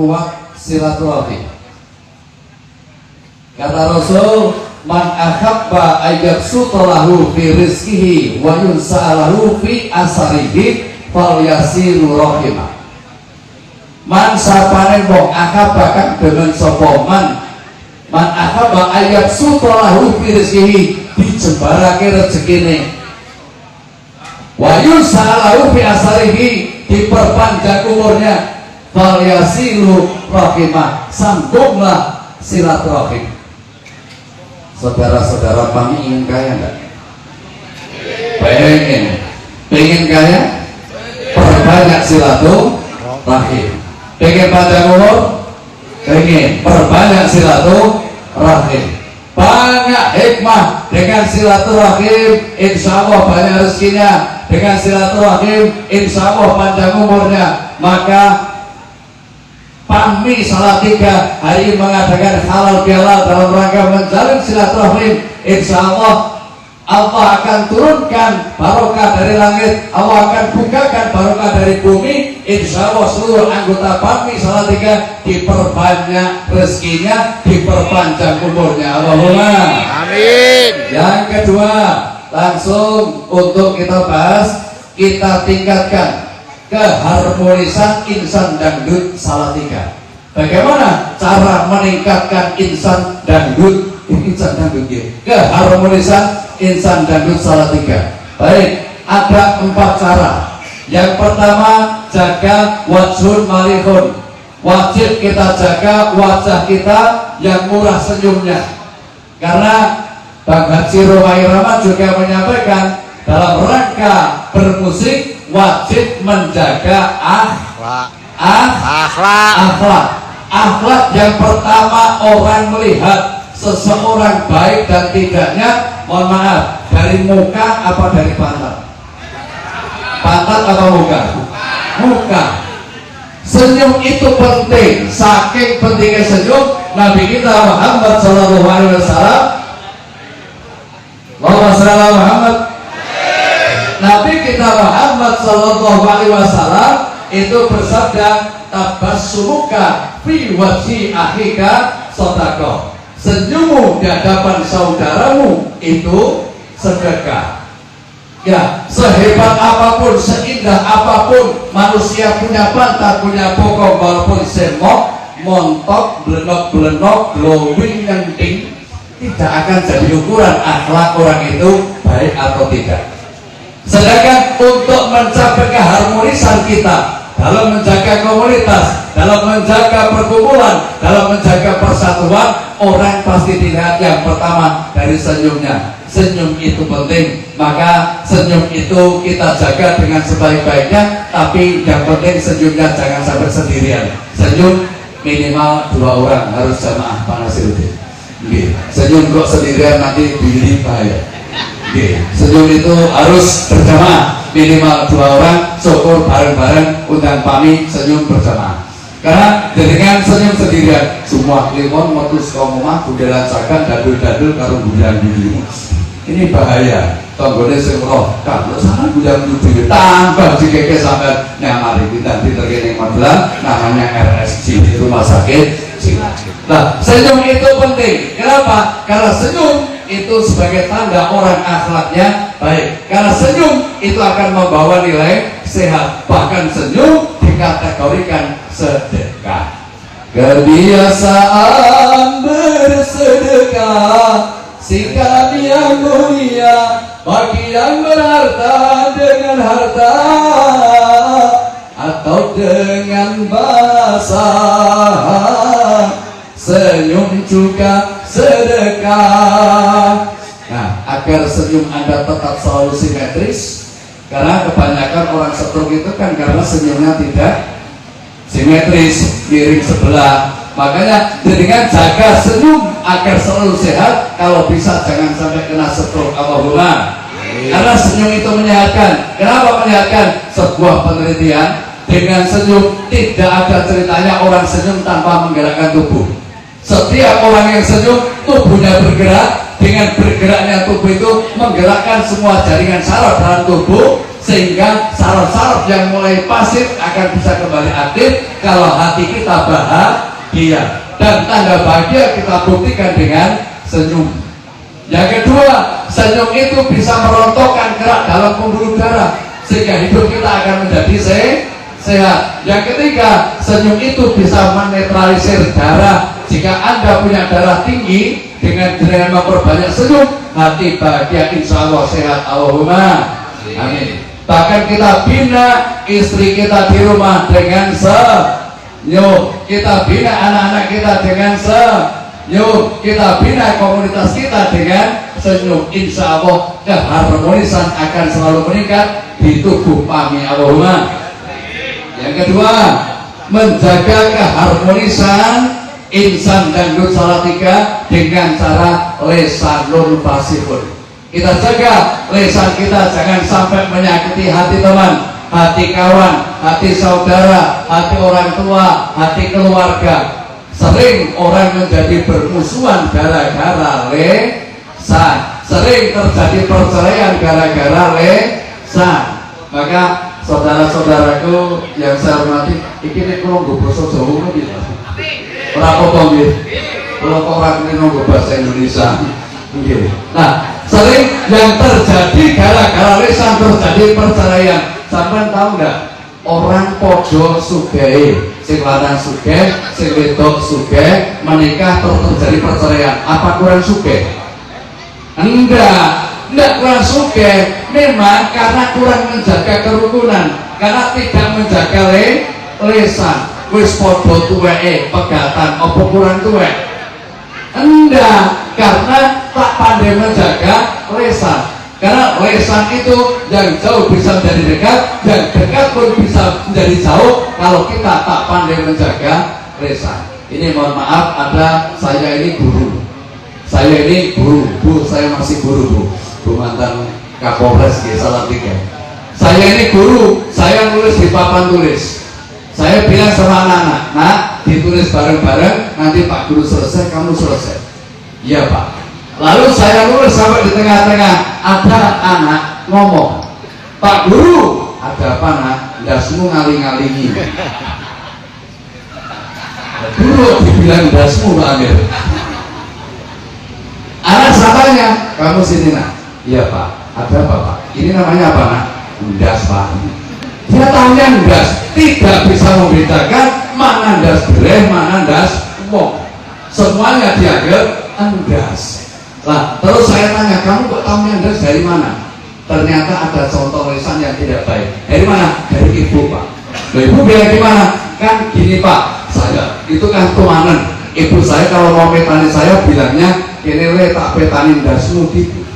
memperkuat silaturahim. Kata Rasul, man ahabba ayyabsutalahu fi rizkihi wa yunsa'alahu fi asarihi falyasilu rahimah. Man sapane wong ahabba kang dengan sapa man ahabba ayyabsutalahu fi rizkihi, dijembarake rezekine, wa yunsa'alahu fi asarihi, diperpanjang umurnya, falyasilu rahimah, sambunglah silaturahim. Saudara-saudara, kami ingin kaya enggak? Pengen kaya? Perbanyak silaturahim. Pengen panjang umur? Pengen perbanyak silaturahim. Banyak hikmah dengan silaturahim, insya Allah banyak rezekinya. Dengan silaturahim, insya Allah panjang umurnya. Maka PAMI Salatiga hari ini mengadakan halal bihalal dalam rangka menjalin silaturahim. Insya Allah Allah akan turunkan barokah dari langit, Allah akan bukakan barokah dari bumi. Insya Allah seluruh anggota PAMI Salatiga diperbanyak rezekinya, diperpanjang umurnya. Allahumma amin. Yang kedua, langsung untuk kita bahas, kita tingkatkan keharmonisan insan dangdut Salatiga. Bagaimana cara meningkatkan insan dangdut keharmonisan insan dangdut Salatiga? Baik, ada 4 cara. Yang pertama, jaga wajhun malihun. Wajib kita jaga wajah kita yang murah senyumnya. Karena Bang Haji Romai Rama juga menyampaikan, dalam rangka bermusik wajib menjaga akhlak. Yang pertama, orang melihat seseorang baik dan tidaknya, mohon maaf, dari muka apa dari pantat? Pantat atau muka? Muka. Senyum itu penting. Saking pentingnya senyum, Nabi kita Muhammad Sallallahu Alaihi Wasallam, Allahumma shalli ala Muhammad, Nabi kita Muhammad Sallallahu Alaihi Wasallam itu bersabda, tabassumuka fi wajhi akhika sedekah. Senyummu di hadapan saudaramu itu sedekah. Ya, sehebat apapun, seindah apapun manusia punya pantat, punya bokong, walaupun semok, montok, belenok, glowing, nyenting, tidak akan jadi ukuran akhlak orang itu baik atau tidak. Sedangkan untuk mencapai keharmonisan kita dalam menjaga komunitas, dalam menjaga perkumpulan, dalam menjaga persatuan, orang pasti dilihat yang pertama dari senyumnya. Senyum itu penting, maka senyum itu kita jaga dengan sebaik-baiknya. Tapi yang penting senyumnya jangan sampai sendirian. Senyum minimal 2 orang, harus jamaah Pak Nasiruddin. Senyum kok sendirian nanti diri bahaya. Senyum itu harus berjamaah, minimal 2 orang, syukur bareng-bareng, undang PAMI senyum berjamaah. Karena dengan senyum sendirian, semua klimon motus komomah budaya lancakan dadul-dadul karo budaya dulu. Ini bahaya. Tonggone sing roh, kalau sana budaya dulu tambah jikeke sampai nyamari kita diterkene Magelang, namanya RSC, rumah sakit. Nah, senyum itu penting. Kenapa? Karena senyum itu sebagai tanda orang akhlaknya baik. Karena senyum itu akan membawa nilai sehat. Bahkan senyum dikategorikan sedekah. Kebiasaan bersedekah, sikap yang mulia bagi yang berharta dengan harta atau dengan bahasa. Senyum juga sedekah. Nah, agar senyum Anda tetap selalu simetris, karena kebanyakan orang stroke itu kan karena senyumnya tidak simetris, miring sebelah. Makanya dengan jaga senyum agar selalu sehat. Kalau bisa jangan sampai kena stroke. Allahumma. Karena senyum itu menyehatkan. Kenapa menyehatkan? Sebuah penelitian, dengan senyum tidak ada ceritanya orang senyum tanpa menggerakkan tubuh. Setiap orang yang senyum tubuhnya bergerak, dengan bergeraknya tubuh itu menggerakkan semua jaringan saraf dalam tubuh, sehingga saraf-saraf yang mulai pasif akan bisa kembali aktif kalau hati kita bahagia. Dan tanda bahagia kita buktikan dengan senyum. Yang kedua, senyum itu bisa merontokkan gerak dalam pembuluh darah sehingga hidup kita akan menjadi sehat. Yang ketiga, senyum itu bisa menetralisir darah. Jika Anda punya darah tinggi, dengan memperbanyak senyum, hati bahagia, insya Allah sehat. Allahumma amin. Bahkan kita bina istri kita di rumah dengan senyum, kita bina anak-anak kita dengan senyum, kita bina komunitas kita dengan senyum. Insya Allah keharmonisan akan selalu meningkat di tubuh kami. Allahumma. Yang kedua, menjaga keharmonisan insan dangdut Salatiga dengan cara lesanul fasihun. Kita jaga lesan kita jangan sampai menyakiti hati teman, hati kawan, hati saudara, hati orang tua, hati keluarga. Sering orang menjadi bermusuhan gara-gara lesan. Sering terjadi perceraian gara-gara lesan. Maka saudara-saudaraku yang saya hormati, iki kalau nggak basa Jawa gitu. Ora apa-apa nggih. Kalau kok ora ngomong bahasa Indonesia. Nggih. Nah, sering yang terjadi gara-gara lesan terjadi perceraian. Sampeyan tahu nggak? Orang podo sugih, sing lanang sugih, sing wedok sugih, menikah terus terjadi perceraian. Apa kurang sugih? Enggak kurang sugih. Memang karena kurang menjaga kerukunan, karena tidak menjaga lesan. Wis podo tuweke pegatan apa kurang tuwek? Enggak, karena tak pandai menjaga lesan. Karena lesan itu yang jauh bisa menjadi dekat, yang dekat pun bisa menjadi jauh kalau kita tak pandai menjaga lesan. Ini mohon maaf, ada saya ini guru. Saya ini guru, Bu, saya masih guru, Bu mantan Kapolres di Salatiga. Saya ini guru, saya nulis di papan tulis. Saya bilang sama anak-anak, nah ditulis bareng-bareng, nanti Pak Guru selesai, kamu selesai. Iya Pak. Lalu saya nulis sampai di tengah-tengah, ada anak ngomong, Pak Guru, ada apa nak? Dasmu ngaling-ngalingi. Guru dibilang dasmu Pak Amir. Anak samanya, kamu sini nak. Iya Pak. Ada apa Pak? Ini namanya apa nak? Das Pak. Dia tahunya ndas, tidak bisa membedakan mana ndas gereh, mana ndas wong. Semuanya dianggap ndas. Nah, terus saya tanya, kamu kok tahunya ndas dari mana? Ternyata ada contoh lesan yang tidak baik. Dari mana? Dari ibu Pak. Nah, ibu bilang gimana? Kan gini Pak, saya itu kan tuanan. Ibu saya kalau mau petani saya bilangnya, kene le tak petani ndasmu gitu.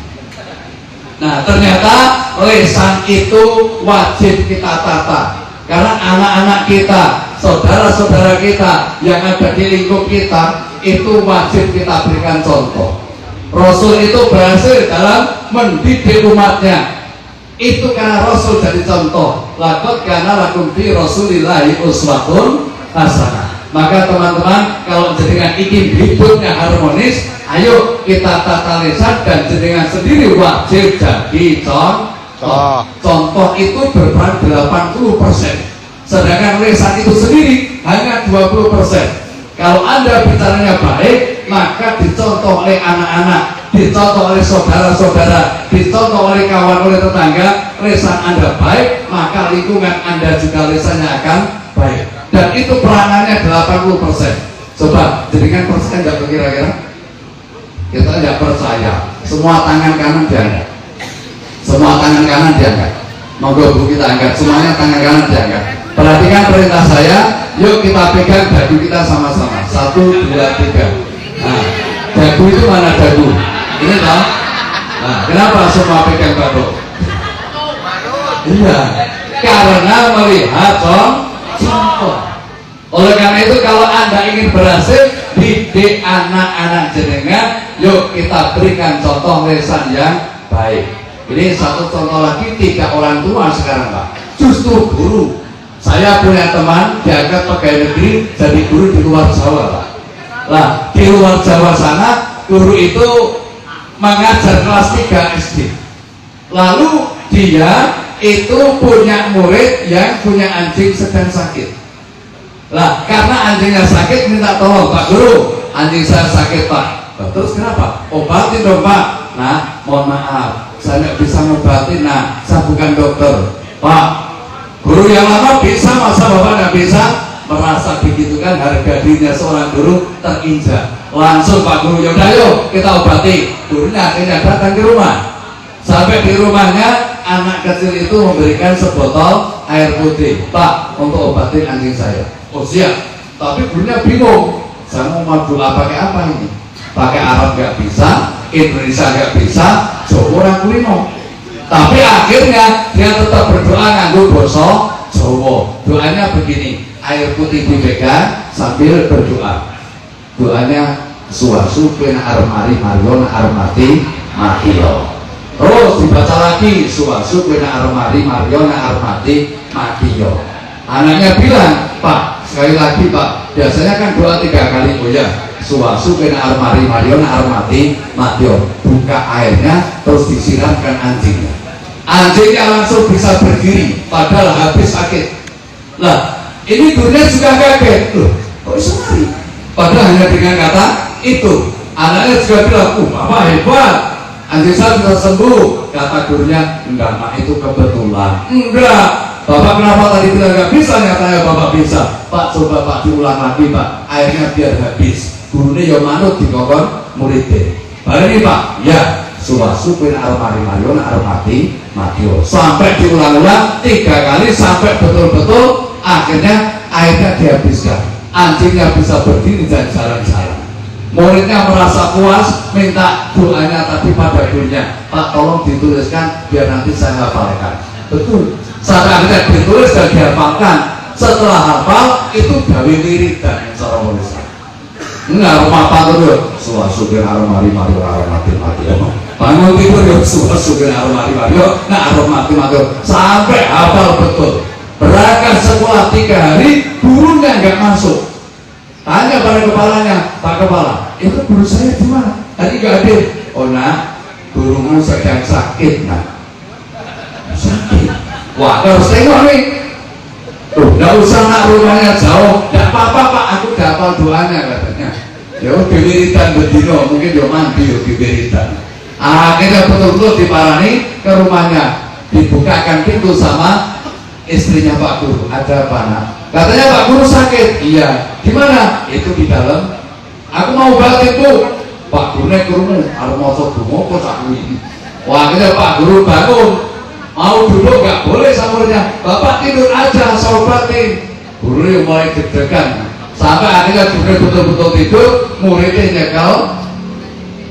Nah, ternyata lesan itu wajib kita tata. Karena anak-anak kita, saudara-saudara kita yang ada di lingkup kita, itu wajib kita berikan contoh. Rasul itu berhasil dalam mendidik umatnya. Itu karena Rasul jadi contoh. Laqad kana lakum fi Rasulillahi uswatun hasanah. Maka teman-teman, kalau jenengan ingin hidupnya harmonis, ayo kita tata lesan dan jenengan sendiri wajib jadi contoh. Contoh itu berperan 80%, sedangkan lesan itu sendiri hanya 20%. Kalau Anda bicaranya baik, maka dicontoh oleh anak-anak, dicontoh oleh saudara-saudara, dicontoh oleh kawan, oleh tetangga. Lesan Anda baik, maka lingkungan Anda juga lesannya akan baik. Dan itu peranannya 80%. Coba jadikan persen nggak kira-kira? Kita nggak percaya. Semua tangan kanan diangkat. Semua tangan kanan diangkat. Monggo Bu kita angkat. Semuanya tangan kanan diangkat. Perhatikan perintah saya. Yuk kita pegang dagu kita sama-sama. 1, 2, 3. Nah, dagu itu mana dagu? Ini toh? Nah, kenapa semua pegang dagu? Iya, karena melihat contoh. Oleh karena itu, kalau Anda ingin berhasil didik anak-anak jenengan, yuk kita berikan contoh lesan yang baik. Ini satu contoh lagi, 3 orang tua sekarang Pak, justru guru. Saya punya teman diangkat pegawai negeri jadi guru di luar Jawa Pak. Lah di luar Jawa sana, guru itu mengajar kelas 3 SD. Lalu dia itu punya murid yang punya anjing sedang sakit. Lah karena anjingnya sakit minta tolong, Pak Guru, anjing saya sakit Pak. Terus kenapa? Obatin dong Pak. Nah mohon maaf, saya nggak bisa ngobatin. Nah saya bukan dokter Pak. Guru yang lama bisa, masa Bapak nggak bisa? Merasa begitu kan, harga dirinya seorang guru terinjak. Langsung Pak Guru, yaudah yuk kita obati. Gurunya akhirnya datang ke rumah. Sampai di rumahnya, anak kecil itu memberikan sebotol air putih. Pak, untuk obatin anjing saya. Oh siap. Tapi gurunya bingung, saya mau doa pakai apa ini? Pakai Arab nggak bisa, Indonesia nggak bisa, Jawa orang kulino. Tapi akhirnya dia tetap berdoa nganggo basa Jawa. Doanya begini, air putih dipegang sambil berdoa. Doanya suwasu kena armari marion armati matio. Terus dibaca lagi suwasu kena armari marion armati matio. Anaknya bilang, Pak, sekali lagi Pak, biasanya kan doa 3 kali. Oh ya, suwasu kena armari marion armati matio. Buka airnya terus disiramkan anjingnya. Anjingnya langsung bisa berdiri padahal habis sakit. Lah ini gurunya juga kaget, loh kok bisa lari? Padahal hanya dengan kata itu. Anaknya juga bilang, Bapak hebat, anjing saya bisa sembuh. Kata gurunya, enggak Pak, itu kebetulan. Enggak, Bapak kenapa tadi bilang nggak bisa? Nyatanya Bapak bisa. Pak coba Pak diulang lagi Pak, airnya biar habis. Gurunya yang manut di kokon muridnya. Baru ini Pak, ya suwasu pin armari marion armati matio. Sampai diulang-ulang 3 kali sampai betul-betul akhirnya airnya dihabiskan. Anjingnya bisa berdiri dan jalan-jalan. Muridnya merasa puas, minta doanya tadi pada gurunya, Pak tolong dituliskan biar nanti saya hafalkan. Betul, sampai akhirnya ditulis dan dihafalkan. Setelah hafal itu gawe wiridan secara tulisan. Enggak rumah patur suwasu pin armari marion armati matio. Bangun tidur yuk suwasu pin armari marion armati matio sampai hafal betul. Berangkat sekolah 3 hari, gurunya nggak masuk. Tanya pada kepalanya, Pak Kepala, itu guru saya di mana? Tadi nggak hadir. Oh nak, gurumu sedang sakit nak. Sakit? Wah harus tengok nih. Tuh, nggak usah nak rumahnya jauh. Nggak apa-apa Pak, aku udah hafal doanya katanya. Ya diberikan bedino, mungkin dia mandi diberikan. Akhirnya betul-betul diparani ke rumahnya, dibukakan pintu sama istrinya Pak Guru. Ada apa nak? Katanya Pak Guru sakit. Iya. Di mana? Itu di dalam. Aku mau obatin tuh. Pak Guru naik ke rumah. Kalau mau sobumo kok aku ini. Wah, akhirnya Pak Guru bangun. Mau duduk nggak boleh samurnya. Bapak tidur aja, saya obatin. Guru mulai deg-degan. Sampai akhirnya juga betul-betul tidur. Muridnya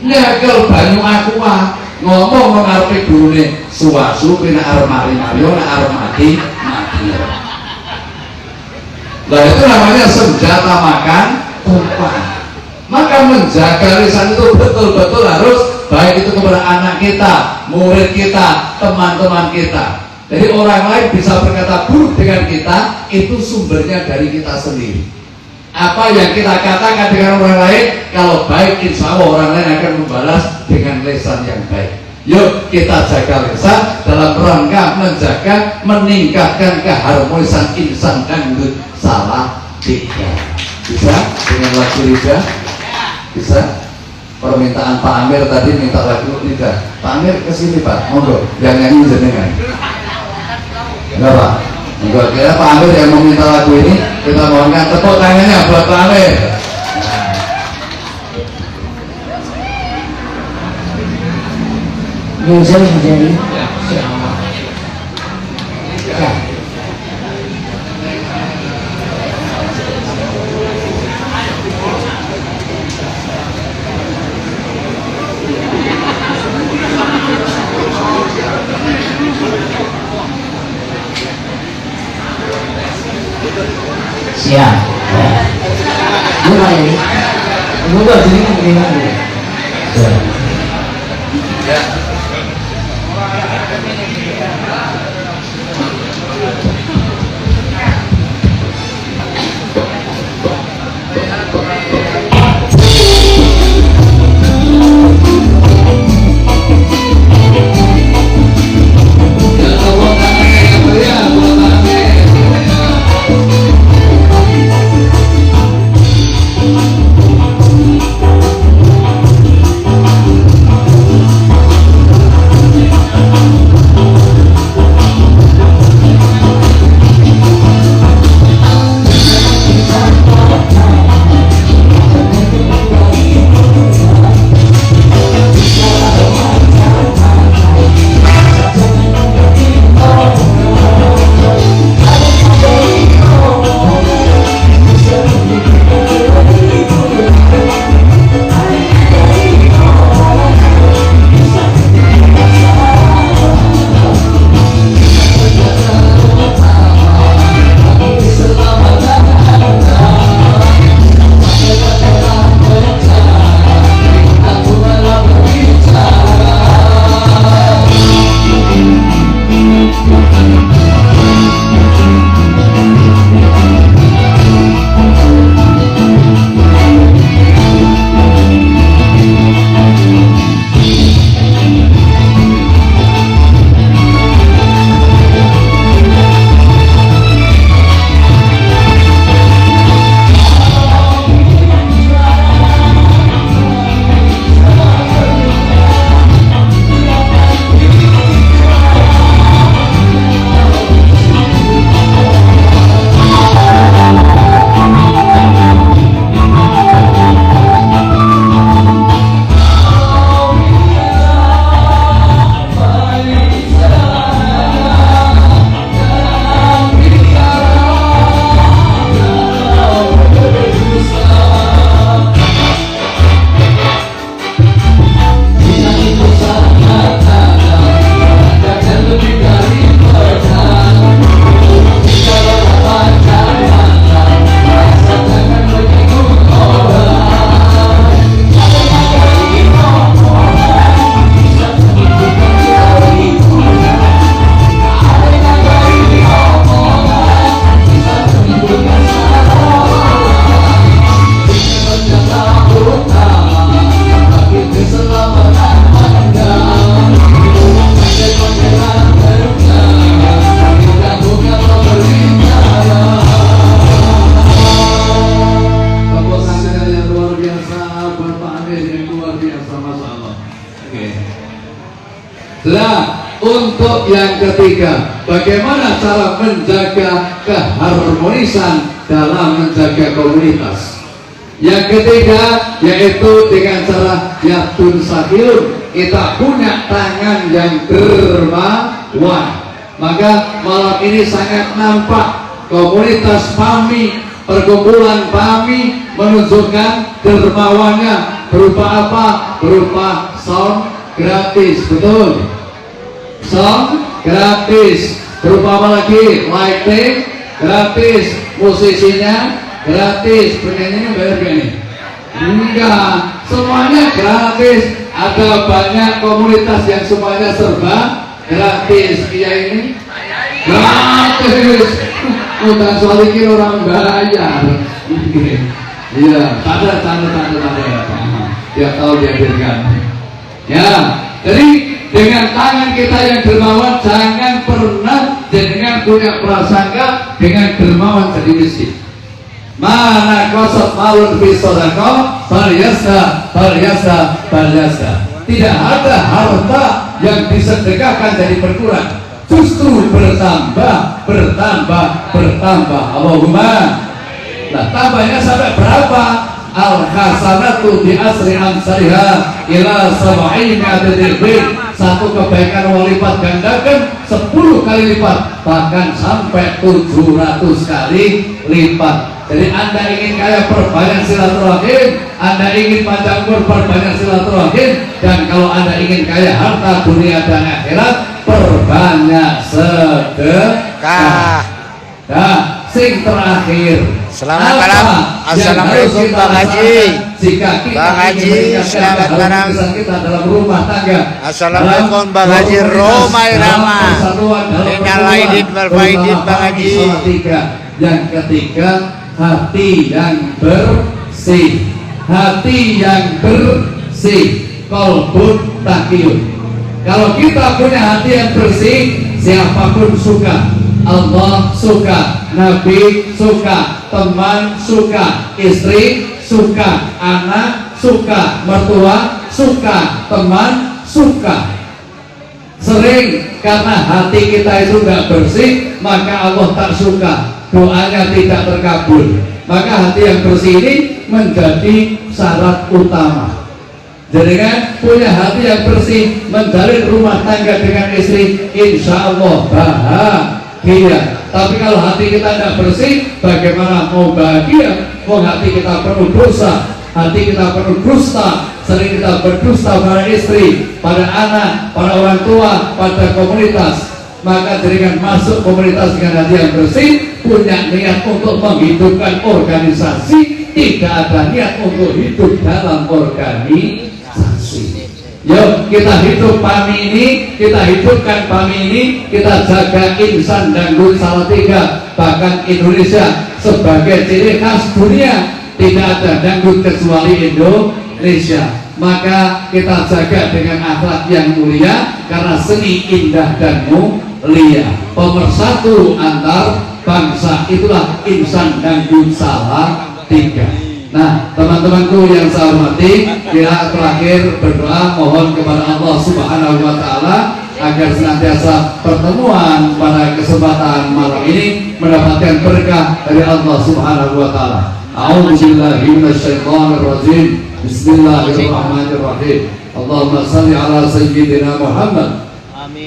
nyekel banyu aqua. Ngomong mengarpe guru nih. Suwasu pina armari marion armati matio. Nah itu namanya senjata makan tumpah. Maka menjaga lisan itu betul-betul harus baik itu kepada anak kita, murid kita, teman-teman kita. Jadi orang lain bisa berkata buruk dengan kita, itu sumbernya dari kita sendiri. Apa yang kita katakan dengan orang lain, kalau baik insya Allah orang lain akan membalas dengan lisan yang baik. Yuk kita jaga lisan dalam rangka menjaga, meningkatkan keharmonisan insan dan salah tiga. Bisa dengan lagu lidah? Bisa? Permintaan Pak Amir tadi minta lagu lidah. Pak Amir kesini Pak, monggo. Yang nyanyi jenengan. Enggak Pak? Enggak, kira Pak Amir yang meminta lagu ini, kita mohonkan tepuk tangannya buat Pak Amir. Bisa menjadi ya. Siap ya. Mulai ini semoga jadi kepentingan ya. Masya Allah. Oke. Nah, untuk yang ketiga, bagaimana cara menjaga keharmonisan dalam menjaga komunitas? Yang ketiga yaitu dengan cara yadun sahilun, kita punya tangan yang dermawan. Maka malam ini sangat nampak komunitas PAMI, perkumpulan PAMI menunjukkan dermawannya berupa apa? Berupa sound gratis, betul? Sound gratis. Berupa apa lagi? Lighting gratis, musisinya gratis, penyanyinya bayar gak nih? Enggak, semuanya gratis. Ada banyak komunitas yang semuanya serba gratis. Iya ini gratis. Udah soal ini orang bayar. Iya, tanda. Dia tahu dihadirkan. Ya, jadi dengan tangan kita yang dermawan, jangan pernah dengan punya prasangka dengan dermawan jadi miskin. Mana kosot malun fi sodako Baryasa. Tidak ada harta yang disedekahkan jadi berkurang, justru bertambah. Allahumma. Nah, tambahnya sampai berapa? Al-hasanatu bi asri amsaliha ila sab'ina dirham. Satu kebaikan Allah lipat gandakan 10 kali lipat, bahkan sampai 700 kali lipat. Jadi Anda ingin kaya, perbanyak silaturahim. Anda ingin panjang umur, perbanyak silaturahim. Dan kalau Anda ingin kaya harta dunia dan akhirat, perbanyak sedekah. Nah, sing terakhir, selamat malam. Assalamualaikum Bang Haji. Jika kita Bang Haji, selamat malam. Kita dalam rumah tangga. Assalamualaikum Bang Haji. Romai Rama. Minal aidin wal faidin Bang Haji. Yang ketiga, hati yang bersih. Hati yang bersih. Qalbun taqiyun. Kalau kita punya hati yang bersih, siapapun suka. Allah suka, Nabi suka, teman suka, istri suka, anak suka, mertua suka, teman suka. Sering karena hati kita itu tidak bersih, maka Allah tak suka, doanya tidak terkabul. Maka hati yang bersih ini menjadi syarat utama. Jadi kan punya hati yang bersih, menjalin rumah tangga dengan istri, insya Allah bahagia. Tapi kalau hati kita tidak bersih, bagaimana mau bahagia? Mau hati kita penuh dosa, hati kita penuh dusta, sering kita berdusta pada istri, pada anak, pada orang tua, pada komunitas. Maka jadikan masuk komunitas dengan hati yang bersih, punya niat untuk menghidupkan organisasi, tidak ada niat untuk hidup dalam organisasi. Yuk kita hidup PAMI ini, kita hidupkan PAMI ini, kita jaga insan dangdut Salatiga, bahkan Indonesia sebagai ciri khas dunia. Tidak ada dangdut kecuali Indonesia. Maka kita jaga dengan akhlak yang mulia, karena seni indah dan mulia, pemersatu antar bangsa, itulah insan dangdut Salatiga. Nah, teman-temanku yang saya hormati, kita terakhir berdoa mohon kepada Allah Subhanahu wa Ta'ala agar senantiasa pertemuan pada kesempatan malam ini mendapatkan berkah dari Allah Subhanahu wa Ta'ala. A'udzubillahi minasyaitonir rajim. Bismillahirrahmanirrahim. Allahumma shalli ala sayyidina Muhammad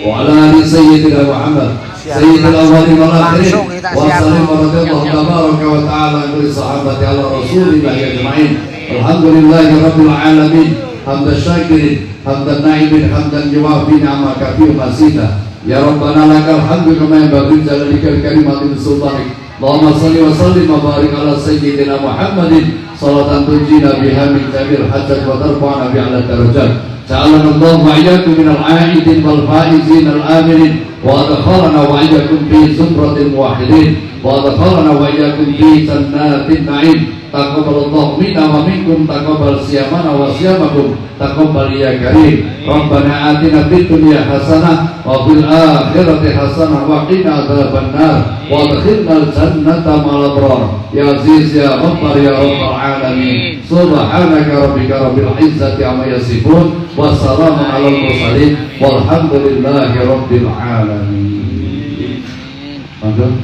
wa ala ali sayyidina Muhammad. Sayyidul awwalin wal akhirin wa sallim wa radiyallahu tabaraka wa ta'ala kulli sahabati ala rasulillah ajma'in. Alhamdulillahi rabbil alamin. Hamdan syakirin, hamdan na'imin, hamdan yuwafi ni'ama katsir masida. Ya Rabbana lakal hamdu kama yanbaghi jalalika kalimatin sultanik. Allahumma shalli wa sallim wa barik ala sayyidina Muhammadin salatan tunjina biha min jami'il hajat wa tarfa'na bi'ala darajat. Ja'alana Allah wa iyyakum minal 'aidin wal faizin al aminin wa adkhalana wa iyyakum fi zumratil muwahhidin وأدخلنا وإياكم في جنات النعيم تقبل الله منا ومنكم تقبل صيامنا وصيامكم تقبل يا كريم ربنا آتنا في الدنيا حسنة وفي الآخرة حسنة وقنا عذاب النار وادخلنا الجنة مع الأبرار يا عزيز يا غفار يا رب العالمين سبحانك ربك رب العزة عما يصفون والسلام على المرسلين والحمد لله رب العالمين.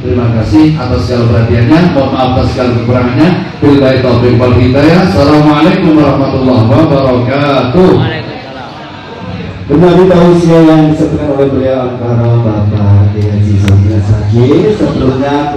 Terima kasih atas segala perhatiannya, mohon maaf atas segala kekurangannya. Billahi taufiq wal hidayah. Assalamualaikum warahmatullahi wabarakatuh. Kembali tausiah yang disebutkan oleh beliau Al-Karam Bapak Haji Samia Sakir sebelumnya.